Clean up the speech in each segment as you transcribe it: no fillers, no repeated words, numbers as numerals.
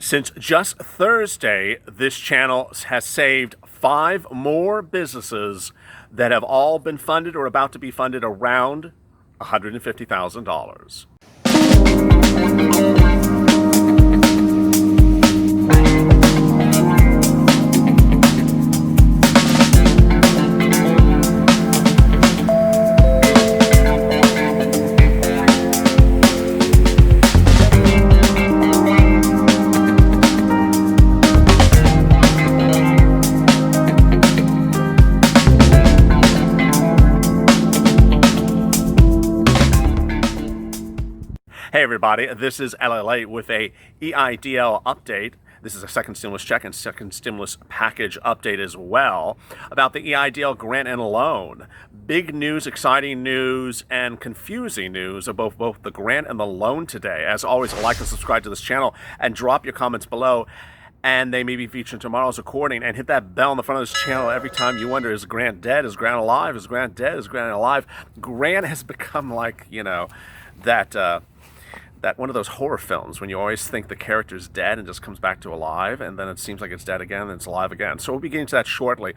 Since just Thursday, this channel has saved 5 more businesses that have all been funded or about to be funded around $150,000. Hey everybody, this is LALATE with a EIDL update. This is a second stimulus check and second stimulus package update as well about the EIDL grant and loan. Big news, exciting news, and confusing news of both the grant and the loan today. As always, like and subscribe to this channel and drop your comments below, and they may be featured in tomorrow's recording. And hit that bell on the front of this channel every time you wonder, is Grant dead? Is Grant alive? Is Grant dead? Is Grant alive? Grant has become like, that one of those horror films when you always think the character's dead and just comes back to alive, and then it seems like it's dead again and it's alive again. So we'll be getting to that shortly.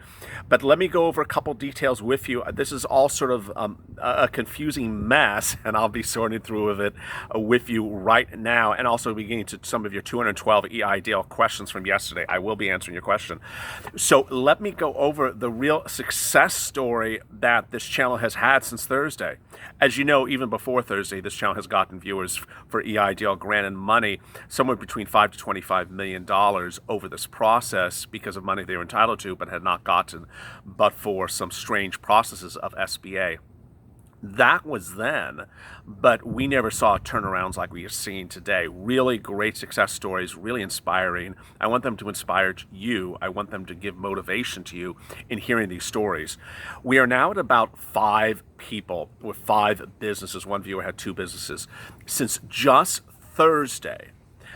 But let me go over a couple details with you. This is all sort of a confusing mess, and I'll be sorting through it with you right now, and also beginning to some of your 212 EIDL questions from yesterday. I will be answering your question. So let me go over the real success story that this channel has had since Thursday. As you know, even before Thursday, this channel has gotten viewers for EIDL grant and money somewhere between $5 to $25 million over this process because of money they were entitled to but had not gotten, but for some strange processes of SBA. That was then, but we never saw turnarounds like we are seeing today. Really great success stories, really inspiring. I want them to inspire you. I want them to give motivation to you in hearing these stories. We are now at about 5 people with 5 businesses. One viewer had 2 businesses since just Thursday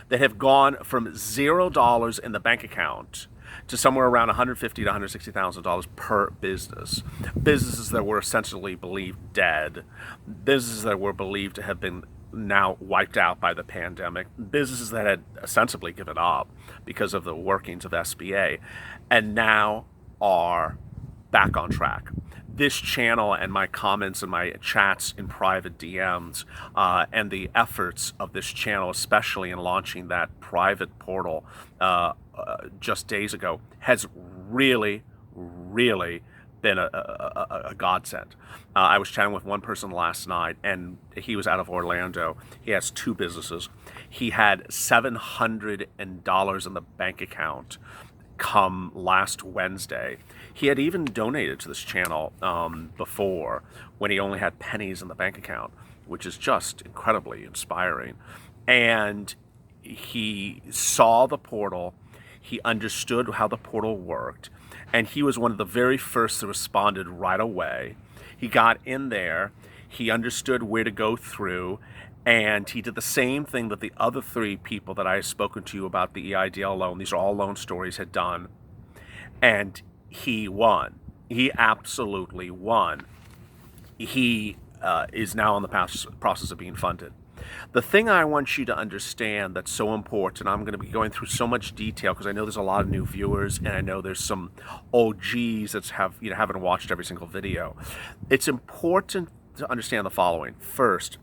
that have gone from $0 in the bank account to somewhere around $150,000 to $160,000 per business. Businesses that were essentially believed dead, businesses that were believed to have been now wiped out by the pandemic, businesses that had ostensibly given up because of the workings of SBA, and now are back on track. This channel and my comments and my chats in private DMs and the efforts of this channel, especially in launching that private portal just days ago, has really been a godsend. I was chatting with one person last night, and he was out of Orlando. He has 2 businesses. He had $700 in the bank account come last Wednesday. He had even donated to this channel before, when he only had pennies in the bank account, which is just incredibly inspiring. And he saw the portal, he understood how the portal worked, and he was one of the very first that responded right away. He got in there, he understood where to go through, and he did the same thing that the other 3 people that I have spoken to you about the EIDL loan, these are all loan stories, had done. And he won. He absolutely won. He is now in the process of being funded. The thing I want you to understand that's so important, I'm going to be going through so much detail because I know there's a lot of new viewers, and I know there's some OGs that haven't watched every single video. It's important to understand the following. First,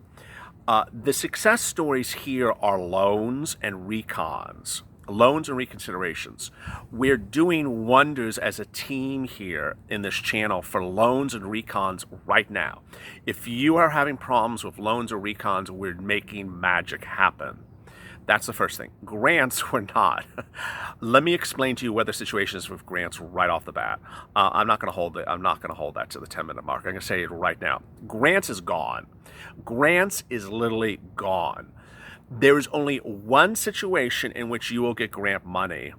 the success stories here are loans and recons. Loans and reconsiderations. We're doing wonders as a team here in this channel for loans and recons right now. If you are having problems with loans or recons, we're making magic happen. That's the first thing. Grants, we're not. Let me explain to you what the situation is with grants right off the bat. I'm not going to hold that to the 10-minute mark. I'm going to say it right now. Grants is gone. Grants is literally gone. There is only one situation in which you will get grant money,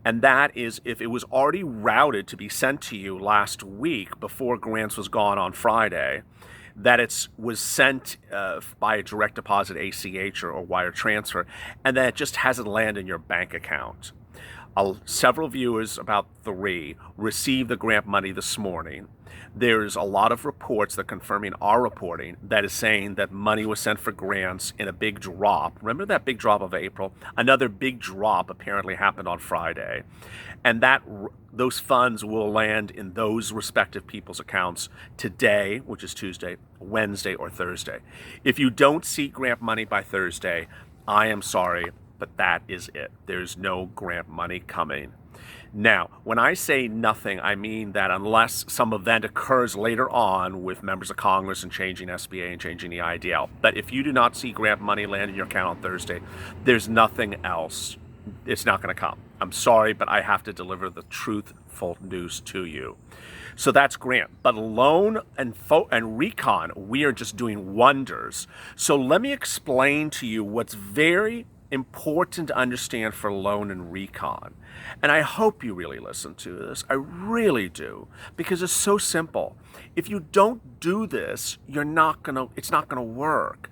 and that is if it was already routed to be sent to you last week before grants was gone on Friday, that it was sent by a direct deposit, ACH or wire transfer, and that it just hasn't landed in your bank account. Several viewers, about 3, received the grant money this morning. There's a lot of reports that confirming our reporting that is saying that money was sent for grants in a big drop. Remember that big drop of April? Another big drop apparently happened on Friday. And those funds will land in those respective people's accounts today, which is Tuesday, Wednesday, or Thursday. If you don't see grant money by Thursday, I am sorry, but that is it. There's no grant money coming. Now, when I say nothing, I mean that unless some event occurs later on with members of Congress and changing SBA and changing the EIDL. But if you do not see grant money land in your account on Thursday, there's nothing else. It's not going to come. I'm sorry, but I have to deliver the truthful news to you. So that's grant. But loan and recon, we are just doing wonders. So let me explain to you what's very important to understand for loan and recon. And I hope you really listen to this. I really do, because it's so simple. If you don't do this, it's not gonna work.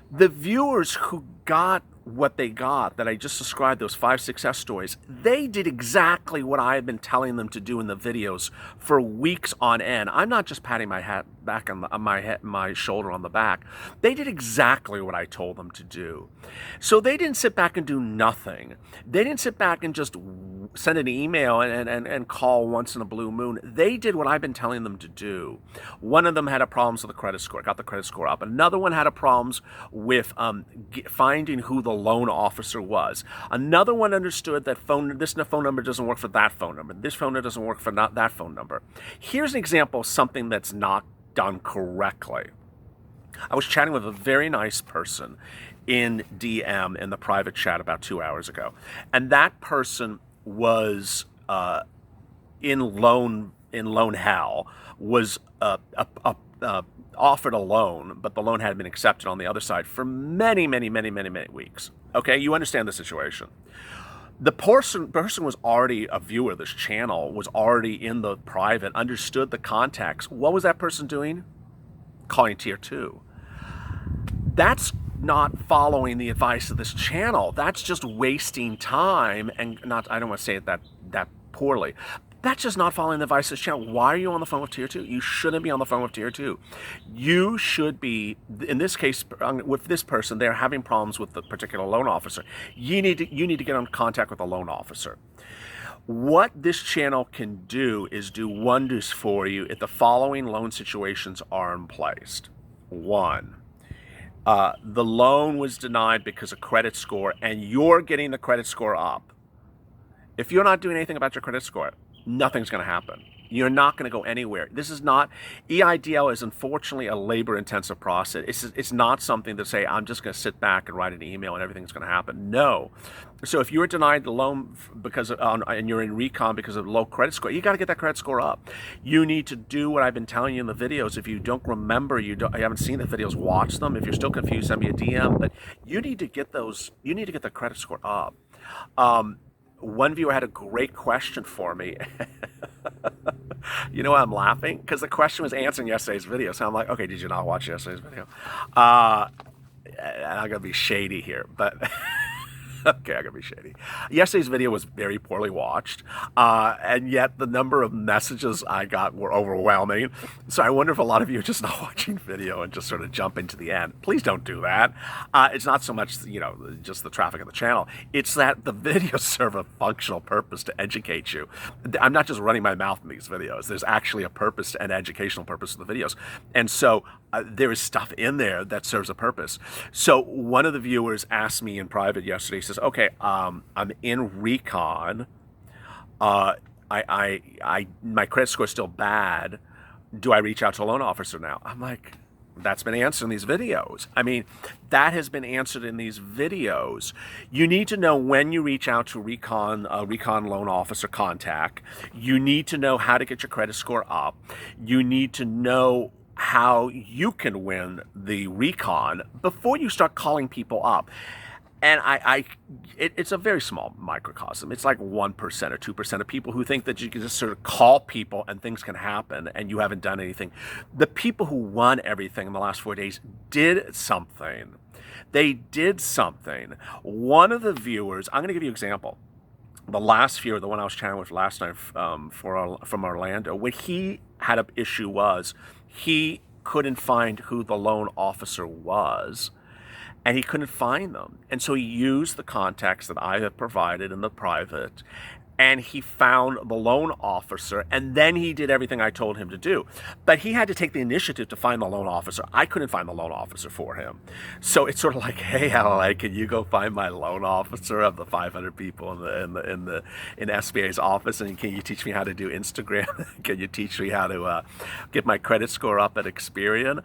The viewers who got what they got, that I just described, those 5 success stories, they did exactly what I have been telling them to do in the videos for weeks on end. I'm not just patting my hat back on my shoulder on the back. They did exactly what I told them to do. So they didn't sit back and do nothing. They didn't sit back and just send an email and call once in a blue moon. They did what I've been telling them to do. One of them had a problems with the credit score, got the credit score up. Another one had a problems with finding who the loan officer was. Another one understood that this phone number doesn't work for that phone number. This phone number doesn't work for not that phone number. Here's an example of something that's not done correctly. I was chatting with a very nice person in DM in the private chat about 2 hours ago, and that person was in loan hell, was offered a loan, but the loan had been accepted on the other side for many weeks. Okay, you understand the situation. The person was already a viewer of this channel, was already in the private, understood the context. What was that person doing? Calling tier 2. That's not following the advice of this channel. That's just wasting time, and I don't want to say it that poorly. That's just not following the advice of this channel. Why are you on the phone with tier 2? You shouldn't be on the phone with tier 2. You should be, in this case, with this person, they're having problems with the particular loan officer. You need to get in contact with the loan officer. What this channel can do is do wonders for you if the following loan situations are in place. 1, the loan was denied because of credit score, and you're getting the credit score up. If you're not doing anything about your credit score, nothing's going to happen. You're not going to go anywhere. This is not, EIDL is unfortunately a labor-intensive process. It's not something to say, I'm just going to sit back and write an email and everything's going to happen. No. So if you were denied the loan and you're in recon because of low credit score, you got to get that credit score up. You need to do what I've been telling you in the videos. If you don't remember, you haven't seen the videos, watch them. If you're still confused, send me a DM. But you need to get the credit score up. One viewer had a great question for me. You know why I'm laughing? Because the question was answering yesterday's video. So I'm like, okay, did you not watch yesterday's video? I'm going to be shady here, but okay, I'm going to be shady. Yesterday's video was very poorly watched, and yet the number of messages I got were overwhelming. So I wonder if a lot of you are just not watching video and just sort of jump into the end. Please don't do that. It's not so much, just the traffic of the channel. It's that the videos serve a functional purpose to educate you. I'm not just running my mouth in these videos. There's actually a purpose and educational purpose to the videos. And so there is stuff in there that serves a purpose. So one of the viewers asked me in private yesterday, he says, okay, I'm in recon. My credit score is still bad. Do I reach out to a loan officer now? I'm like, that's been answered in these videos. I mean, that has been answered in these videos. You need to know when you reach out to recon loan officer contact. You need to know how to get your credit score up. You need to know how you can win the recon before you start calling people up. And it's a very small microcosm. It's like 1% or 2% of people who think that you can just sort of call people and things can happen and you haven't done anything. The people who won everything in the last 4 days did something. They did something. One of the viewers, I'm going to give you an example. the last viewer, the one I was chatting with last night from Orlando, what he had an issue was he couldn't find who the loan officer was, and he couldn't find them. And so he used the contacts that I have provided in the private, and he found the loan officer, and then he did everything I told him to do. But he had to take the initiative to find the loan officer. I couldn't find the loan officer for him. So it's sort of like, hey, LA, can you go find my loan officer of the 500 people in SBA's office, and can you teach me how to do Instagram? Can you teach me how to get my credit score up at Experian?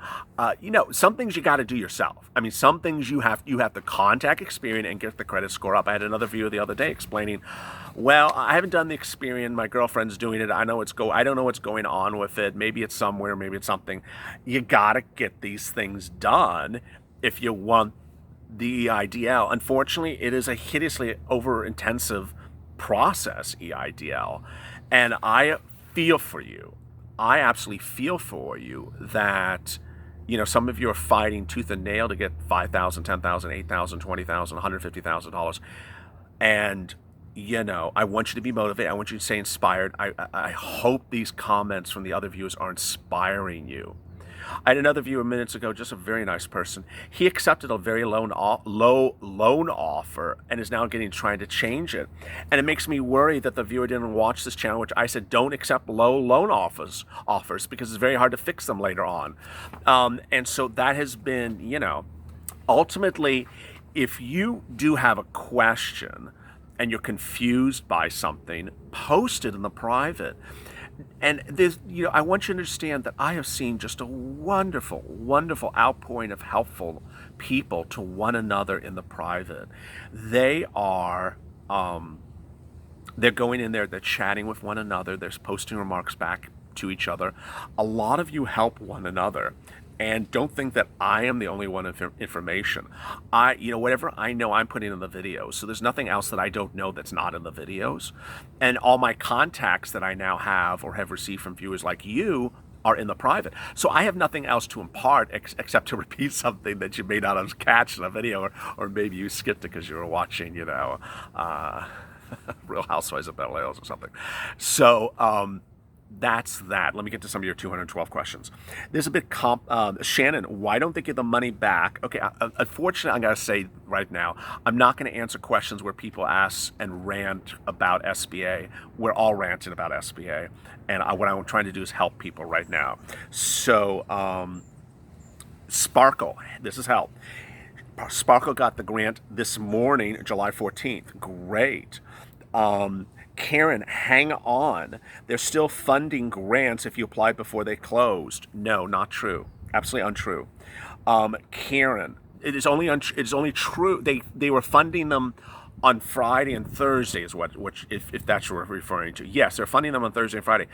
Some things you got to do yourself. I mean, some things you have to contact Experian and get the credit score up. I had another viewer the other day explaining, well, I haven't done the Experian. My girlfriend's doing it. I don't know what's going on with it. Maybe it's somewhere. Maybe it's something. You gotta get these things done if you want the EIDL. Unfortunately, it is a hideously over-intensive process, EIDL, and I feel for you. I absolutely feel for you that some of you are fighting tooth and nail to get $5,000, $10,000, $8,000, $20,000, $150,000, and I want you to be motivated. I want you to stay inspired. I hope these comments from the other viewers are inspiring you. I had another viewer minutes ago, just a very nice person. He accepted a very low loan offer and is now trying to change it. And it makes me worry that the viewer didn't watch this channel, which I said don't accept low loan offers because it's very hard to fix them later on. And so that has been, ultimately, if you do have a question and you're confused by something, post it in the private. And there's, I want you to understand that I have seen just a wonderful, wonderful outpouring of helpful people to one another in the private. They are, they're going in there, they're chatting with one another, they're posting remarks back to each other. A lot of you help one another. And don't think that I am the only one with information. Whatever I know, I'm putting in the videos. So there's nothing else that I don't know that's not in the videos. And all my contacts that I now have or have received from viewers like you are in the private. So I have nothing else to impart except to repeat something that you may not have catch in a video, or maybe you skipped it because you were watching, Real Housewives of Beverly Hills or something. So, that's that. Let me get to some of your 212 questions. There's a bit Shannon, why don't they give the money back? Okay, unfortunately, I'm going to say right now, I'm not going to answer questions where people ask and rant about SBA. We're all ranting about SBA. And what I'm trying to do is help people right now. So, Sparkle, this is help. Sparkle got the grant this morning, July 14th. Great. Karen, hang on. They're still funding grants if you applied before they closed. No, not true. Absolutely untrue. Karen, it is only true. They were funding them on Friday and Thursday is if that's what we're referring to. Yes, they're funding them on Thursday and Friday.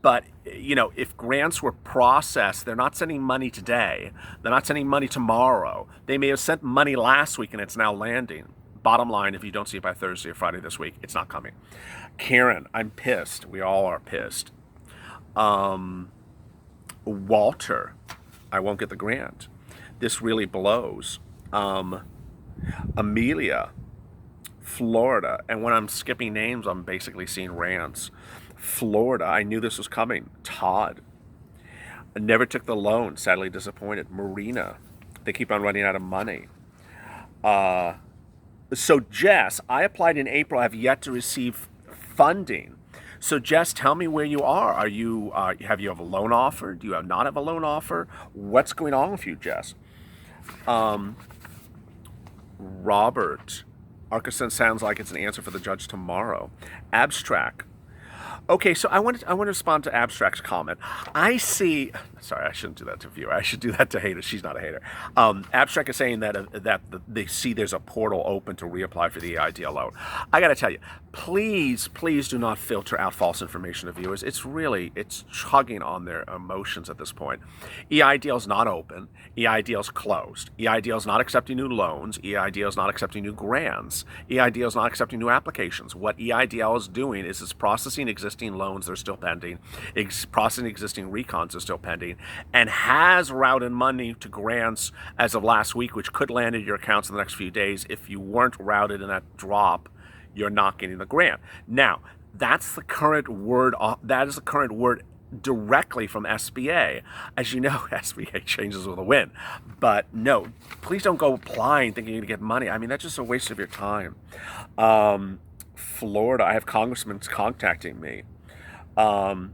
But, if grants were processed, they're not sending money today. They're not sending money tomorrow. They may have sent money last week and it's now landing. Bottom line, if you don't see it by Thursday or Friday this week, it's not coming. Karen, I'm pissed. We all are pissed. Walter, I won't get the grant. This really blows. Amelia, Florida, and when I'm skipping names, I'm basically seeing rants. Florida, I knew this was coming. Todd, I never took the loan, sadly disappointed. Marina, they keep on running out of money. So Jess, I applied in April. I have yet to receive funding. So Jess, tell me where you are. Have you have a loan offer? Do you not have a loan offer? What's going on with you, Jess? Robert, Arkansas sounds like it's an answer for the judge tomorrow. Abstract. Okay, so I want to respond to Abstract's comment. I see. Sorry, I shouldn't do that to viewer. I should do that to haters. She's not a hater. Abstract is saying that they see there's a portal open to reapply for the EIDL loan. I got to tell you, please do not filter out false information to viewers. It's chugging on their emotions at this point. EIDL is not open. EIDL is closed. EIDL is not accepting new loans. EIDL is not accepting new grants. EIDL is not accepting new applications. What EIDL is doing is it's processing existing loans that are still pending, processing existing recons are still pending, and has routed money to grants as of last week, which could land in your accounts in the next few days. If you weren't routed in that drop, you're not getting the grant. Now, that's the current word. That is the current word directly from SBA. As you know, SBA changes with the wind. But no, please don't go applying thinking you're going to get money. I mean, that's just a waste of your time. Florida, I have congressmen contacting me. Daryl,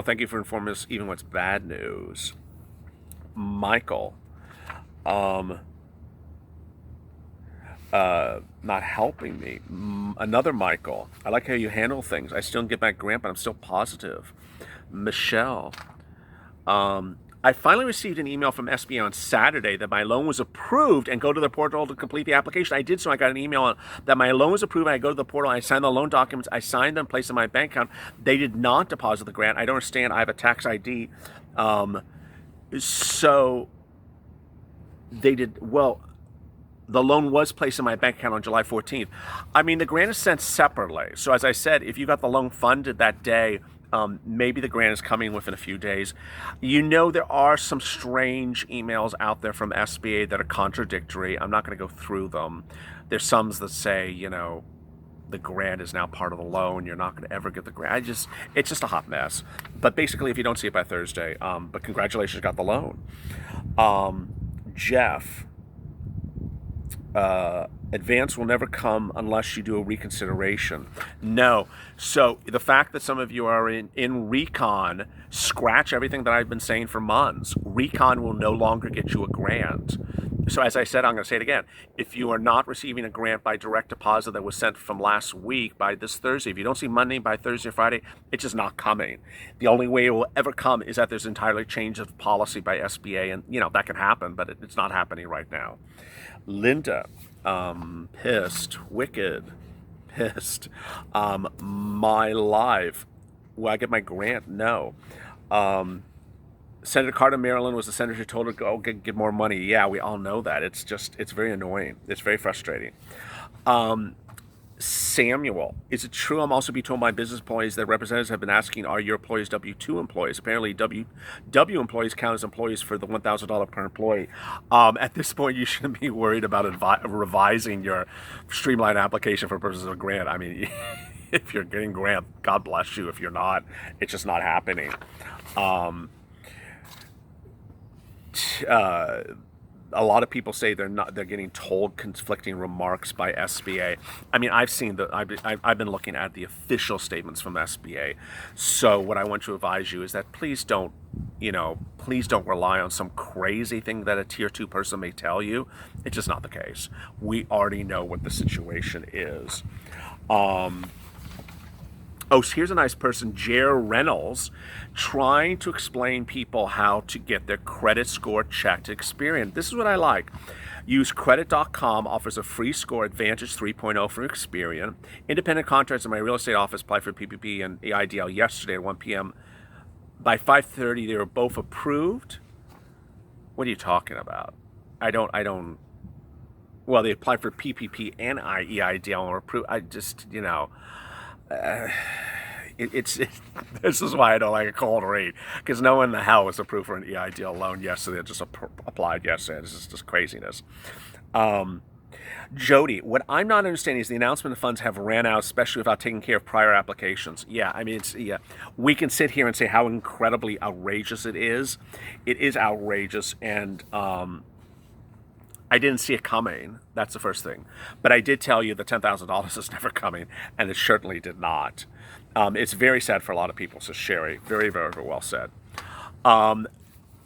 thank you for informing us even what's bad news. Michael, not helping me. Another Michael, I like how you handle things. I still don't get my grant, but I'm still positive. Michelle, I finally received an email from SBA on Saturday that my loan was approved and go to the portal to complete the application. I did so. I got an email that my loan was approved. I go to the portal. I signed the loan documents. I signed them, placed them in my bank account. They did not deposit the grant. I don't understand. I have a tax ID. So they did, well, the loan was placed in my bank account on July 14th. I mean, the grant is sent separately. So as I said, if you got the loan funded that day, maybe the grant is coming within a few days. You know, there are some strange emails out there from SBA that are contradictory. I'm not going to go through them. There's some that say, you know, the grant is now part of the loan. You're not going to ever get the grant. It's just a hot mess. But basically, if you don't see it by Thursday, but congratulations, you got the loan. Jeff, advance will never come unless you do a reconsideration. No. So the fact that some of you are in Recon, scratch everything that I've been saying for months. Recon will no longer get you a grant. So as I said, I'm going to say it again. If you are not receiving a grant by direct deposit that was sent from last week by this Thursday, if you don't see money by Thursday or Friday, it's just not coming. The only way it will ever come is that there's entirely change of policy by SBA, and you know that can happen, but it's not happening right now. Linda, pissed, wicked, pissed. My life. Will I get my grant? No. Senator Carter, Maryland, was the senator who told her to go get more money. Yeah, we all know that. It's very annoying. It's very frustrating. Samuel, is it true I'm also being told by business employees that representatives have been asking, are your employees W-2 employees? Apparently, W employees count as employees for the $1,000 per employee. At this point, you shouldn't be worried about revising your streamlined application for purposes of a grant. I mean, if you're getting grant, God bless you. If you're not, it's just not happening. A lot of people say they're getting told conflicting remarks by SBA. I mean, I've been looking at the official statements from SBA. So what I want to advise you is that please don't rely on some crazy thing that a tier 2 person may tell you. It's just not the case. We already know what the situation is. Oh, here's a nice person, Jer Reynolds, trying to explain people how to get their credit score checked at Experian. This is what I like. Use credit.com, offers a free score Advantage 3.0 for Experian. Independent contractors in my real estate office applied for PPP and EIDL yesterday at 1 p.m. By 5:30, they were both approved. What are you talking about? I don't. Well, they applied for PPP and EIDL and were approved. This is why I don't like a cold read, because no one in the hell was approved for an EIDL loan yesterday. It just applied yesterday. This is just craziness. Jody, what I'm not understanding is the announcement of funds have ran out, especially without taking care of prior applications. Yeah, I mean, we can sit here and say how incredibly outrageous it is. It is outrageous, and I didn't see it coming. That's the first thing. But I did tell you the $10,000 is never coming, and it certainly did not. It's very sad for a lot of people. So Sherry, very, very, very well said.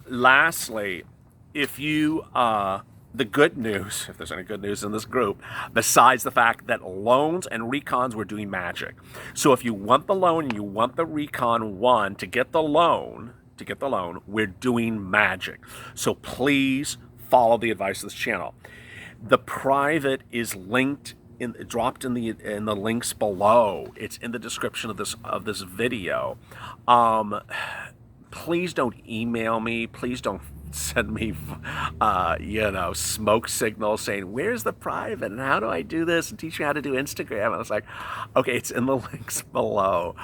Lastly, if you, the good news, if there's any good news in this group, besides the fact that loans and recons were doing magic. So if you want the loan and you want the recon one to get the loan, we're doing magic. So please follow the advice of this channel. The private is linked dropped in the links below. It's in the description of this video. Please don't email me. Please don't send me smoke signals saying where's the private and how do I do this and teach you how to do Instagram. And I was like, okay, it's in the links below.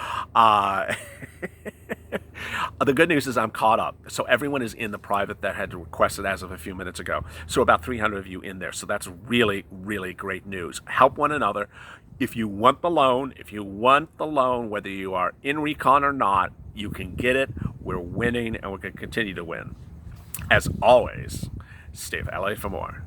The good news is I'm caught up. So everyone is in the private that had requested as of a few minutes ago. So about 300 of you in there. So that's really, really great news. Help one another. If you want the loan, whether you are in recon or not, you can get it. We're winning, and we're going to continue to win. As always, stay with LA for more.